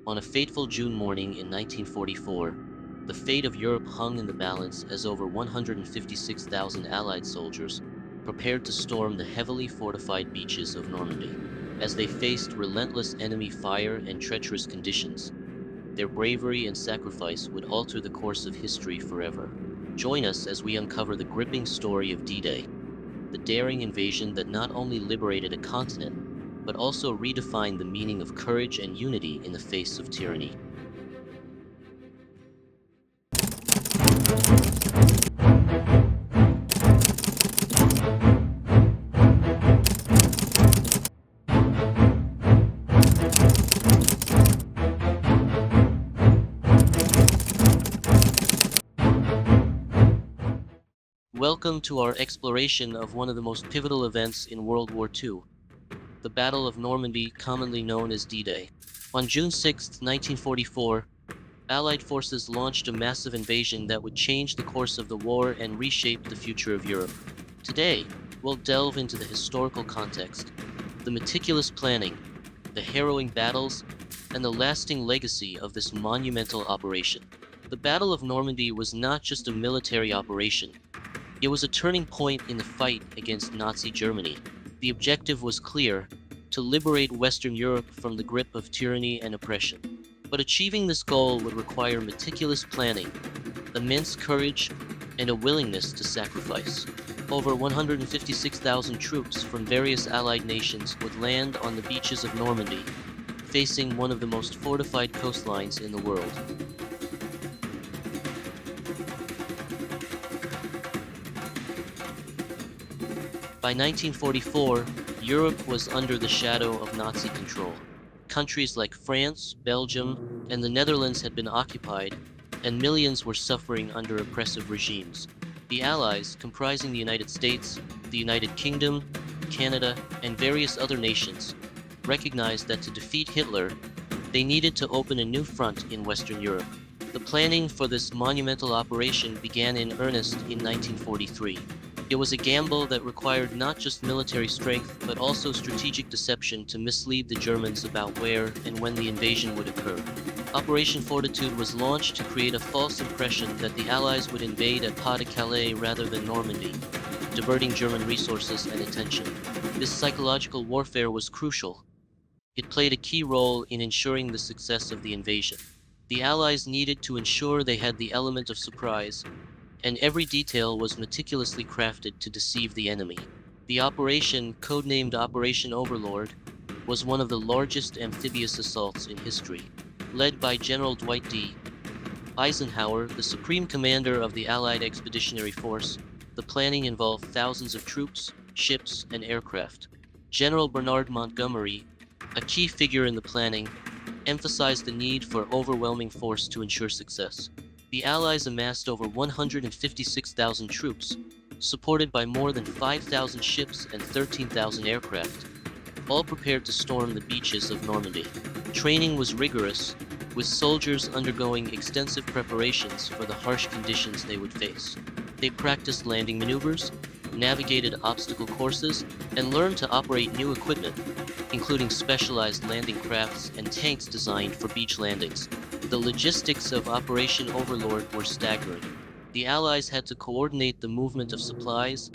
On a fateful June morning in 1944, the fate of Europe hung in the balance as over 156,000 Allied soldiers prepared to storm the heavily fortified beaches of Normandy. As they faced relentless enemy fire and treacherous conditions, their bravery and sacrifice would alter the course of history forever. Join us as we uncover the gripping story of D-Day, the daring invasion that not only liberated a continent, but also redefined the meaning of courage and unity in the face of tyranny. Welcome to our exploration of one of the most pivotal events in World War II, the Battle of Normandy, commonly known as D-Day. On June 6, 1944, Allied forces launched a massive invasion that would change the course of the war and reshape the future of Europe. Today, we'll delve into the historical context, the meticulous planning, the harrowing battles, and the lasting legacy of this monumental operation. The Battle of Normandy was not just a military operation. It was a turning point in the fight against Nazi Germany. The objective was clear: to liberate Western Europe from the grip of tyranny and oppression. But achieving this goal would require meticulous planning, immense courage, and a willingness to sacrifice. Over 156,000 troops from various Allied nations would land on the beaches of Normandy, facing one of the most fortified coastlines in the world. By 1944, Europe was under the shadow of Nazi control. Countries like France, Belgium, and the Netherlands had been occupied, and millions were suffering under oppressive regimes. The Allies, comprising the United States, the United Kingdom, Canada, and various other nations, recognized that to defeat Hitler, they needed to open a new front in Western Europe. The planning for this monumental operation began in earnest in 1943. It was a gamble that required not just military strength, but also strategic deception to mislead the Germans about where and when the invasion would occur. Operation Fortitude was launched to create a false impression that the Allies would invade at Pas-de-Calais rather than Normandy, diverting German resources and attention. This psychological warfare was crucial. It played a key role in ensuring the success of the invasion. The Allies needed to ensure they had the element of surprise, and every detail was meticulously crafted to deceive the enemy. The operation, codenamed Operation Overlord, was one of the largest amphibious assaults in history. Led by General Dwight D. Eisenhower, the supreme commander of the Allied Expeditionary Force, the planning involved thousands of troops, ships, and aircraft. General Bernard Montgomery, a key figure in the planning, emphasized the need for overwhelming force to ensure success. The Allies amassed over 156,000 troops, supported by more than 5,000 ships and 13,000 aircraft, all prepared to storm the beaches of Normandy. Training was rigorous, with soldiers undergoing extensive preparations for the harsh conditions they would face. They practiced landing maneuvers, navigated obstacle courses, and learned to operate new equipment, including specialized landing crafts and tanks designed for beach landings. The logistics of Operation Overlord were staggering. The Allies had to coordinate the movement of supplies,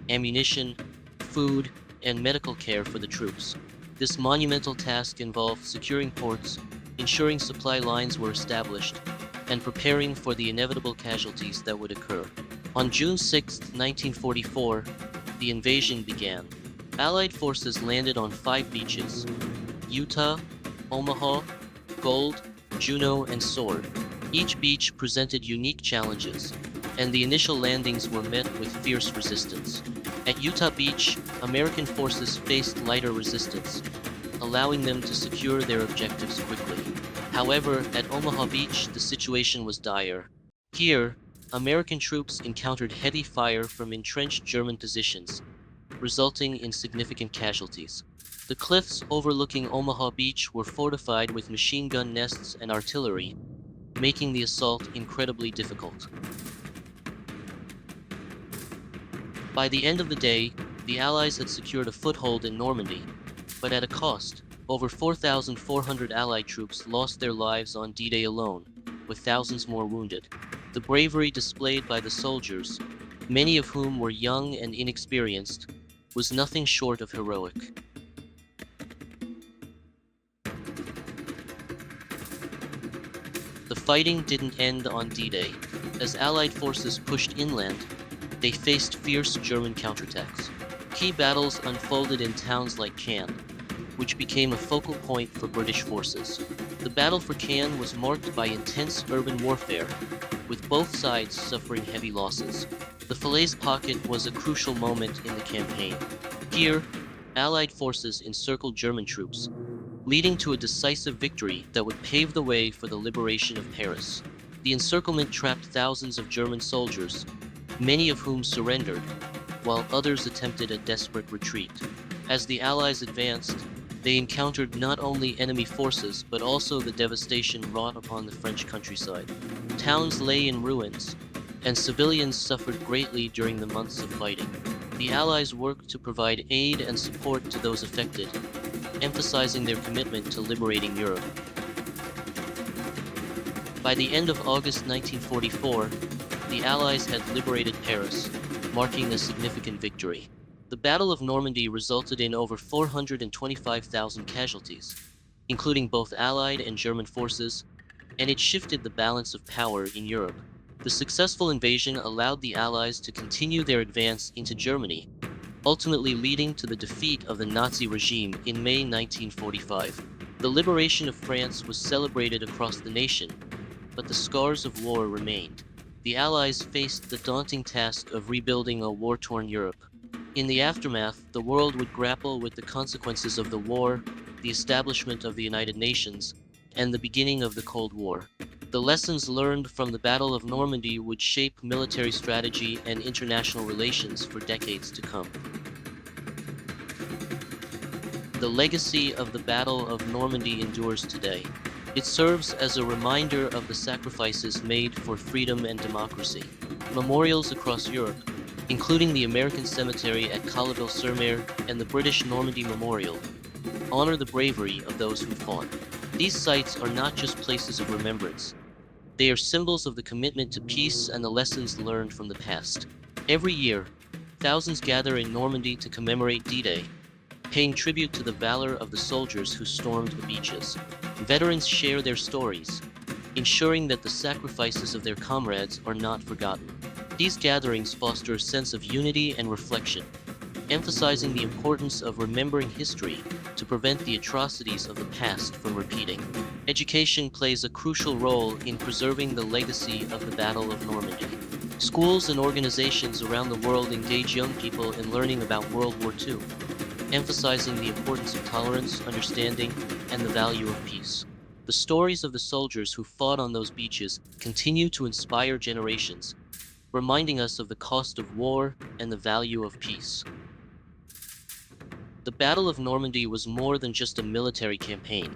ammunition, food, and medical care for the troops. This monumental task involved securing ports, ensuring supply lines were established, and preparing for the inevitable casualties that would occur. On June 6, 1944, the invasion began. Allied forces landed on 5 beaches: Utah, Omaha, Gold, Juno, and Sword. Each beach presented unique challenges, and the initial landings were met with fierce resistance. At Utah Beach, American forces faced lighter resistance, allowing them to secure their objectives quickly. However, at Omaha Beach, the situation was dire. Here, American troops encountered heavy fire from entrenched German positions, resulting in significant casualties. The cliffs overlooking Omaha Beach were fortified with machine gun nests and artillery, making the assault incredibly difficult. By the end of the day, the Allies had secured a foothold in Normandy, but at a cost. Over 4,400 Allied troops lost their lives on D-Day alone, with thousands more wounded. The bravery displayed by the soldiers, many of whom were young and inexperienced, was nothing short of heroic. The fighting didn't end on D-Day. As Allied forces pushed inland, they faced fierce German counterattacks. Key battles unfolded in towns like Cannes, which became a focal point for British forces. The battle for Cannes was marked by intense urban warfare, with both sides suffering heavy losses. The Falaise Pocket was a crucial moment in the campaign. Here, Allied forces encircled German troops, leading to a decisive victory that would pave the way for the liberation of Paris. The encirclement trapped thousands of German soldiers, many of whom surrendered, while others attempted a desperate retreat. As the Allies advanced, they encountered not only enemy forces but also the devastation wrought upon the French countryside. Towns lay in ruins, and civilians suffered greatly during the months of fighting. The Allies worked to provide aid and support to those affected, emphasizing their commitment to liberating Europe. By the end of August 1944, the Allies had liberated Paris, marking a significant victory. The Battle of Normandy resulted in over 425,000 casualties, including both Allied and German forces, and it shifted the balance of power in Europe. The successful invasion allowed the Allies to continue their advance into Germany, ultimately leading to the defeat of the Nazi regime in May 1945. The liberation of France was celebrated across the nation, but the scars of war remained. The Allies faced the daunting task of rebuilding a war-torn Europe. In the aftermath, the world would grapple with the consequences of the war, the establishment of the United Nations, and the beginning of the Cold War. The lessons learned from the Battle of Normandy would shape military strategy and international relations for decades to come. The legacy of the Battle of Normandy endures today. It serves as a reminder of the sacrifices made for freedom and democracy. Memorials across Europe, including the American Cemetery at Colleville-sur-Mer and the British Normandy Memorial, honor the bravery of those who fought. These sites are not just places of remembrance. They are symbols of the commitment to peace and the lessons learned from the past. Every year, thousands gather in Normandy to commemorate D-Day, paying tribute to the valor of the soldiers who stormed the beaches. Veterans share their stories, ensuring that the sacrifices of their comrades are not forgotten. These gatherings foster a sense of unity and reflection, emphasizing the importance of remembering history to prevent the atrocities of the past from repeating. Education plays a crucial role in preserving the legacy of the Battle of Normandy. Schools and organizations around the world engage young people in learning about World War II, emphasizing the importance of tolerance, understanding, and the value of peace. The stories of the soldiers who fought on those beaches continue to inspire generations, reminding us of the cost of war and the value of peace. The Battle of Normandy was more than just a military campaign.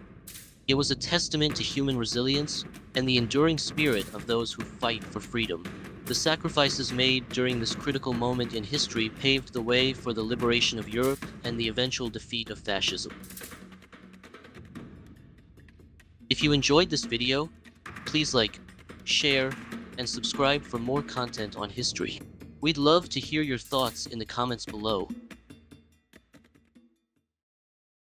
It was a testament to human resilience and the enduring spirit of those who fight for freedom. The sacrifices made during this critical moment in history paved the way for the liberation of Europe and the eventual defeat of fascism. If you enjoyed this video, please like, share, and subscribe for more content on history. We'd love to hear your thoughts in the comments below.